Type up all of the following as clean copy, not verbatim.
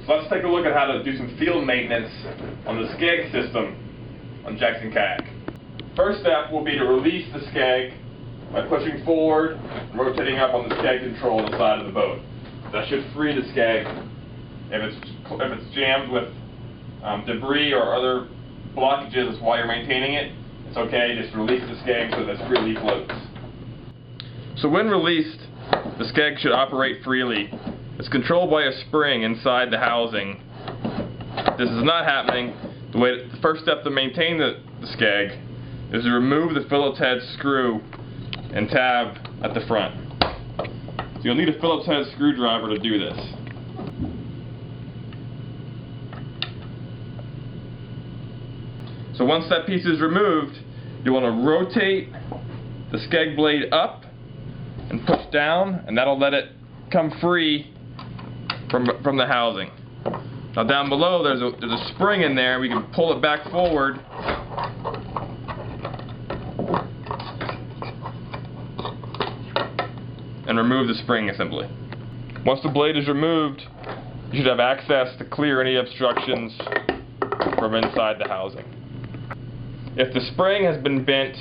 So let's take a look at how to do some field maintenance on the Skeg system on Jackson Kayak. First step will be to release the Skeg by pushing forward and rotating up on the Skeg control on the side of the boat. That should free the Skeg. If it's jammed with debris or other blockages while you're maintaining it, it's okay, just release the Skeg so that it freely floats. So when released, the Skeg should operate freely. It's controlled by a spring inside the housing. If this is not happening, the first step to maintain the Skeg is to remove the Phillips head screw and tab at the front. So you'll need a Phillips head screwdriver to do this. So once that piece is removed, you want to rotate the Skeg blade up and push down, and that'll let it come free from the housing. Now down below there's a spring in there. We can pull it back forward and remove the spring assembly. Once the blade is removed, you should have access to clear any obstructions from inside the housing. If the spring has been bent,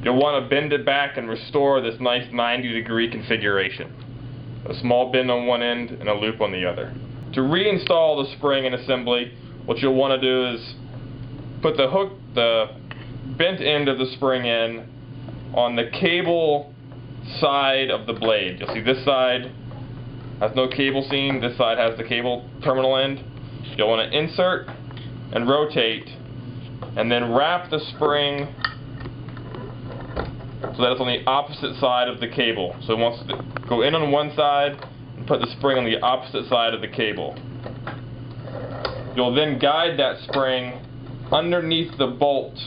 you'll want to bend it back and restore this nice 90-degree configuration. A small bend on one end and a loop on the other. To reinstall the spring in assembly, what you'll want to do is put the bent end of the spring in on the cable side of the blade. You'll see this side has no cable seam, this side has the cable terminal end. You'll want to insert and rotate and then wrap the spring so that it's on the opposite side of the cable. So it wants to go in on one side and put the spring on the opposite side of the cable. You'll then guide that spring underneath the bolt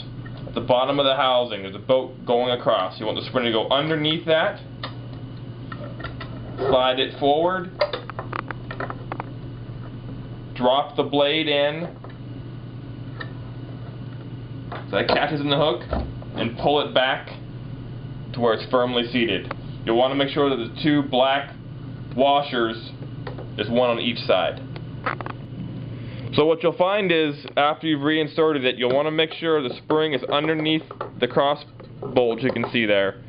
at the bottom of the housing. There's a bolt going across. You want the spring to go underneath that, slide it forward, drop the blade in so that catches in the hook, and pull it back to where it's firmly seated. You'll want to make sure that the two black washers is one on each side. So what you'll find is, after you've reinserted it, you'll want to make sure the spring is underneath the cross bolt you can see there.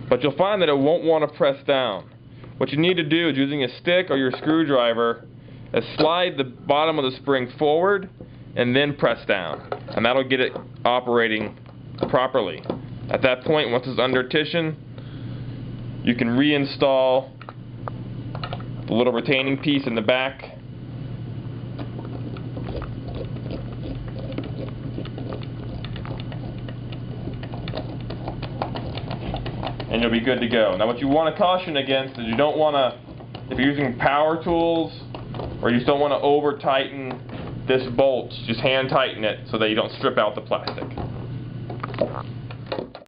But you'll find that it won't want to press down. What you need to do is, using a stick or your screwdriver, is slide the bottom of the spring forward and then press down. And that'll get it operating properly. At that point, once it's under tension, you can reinstall the little retaining piece in the back. And you'll be good to go. Now what you want to caution against is you don't want to, if you're using power tools, or you just don't want to over tighten this bolt, just hand tighten it so that you don't strip out the plastic.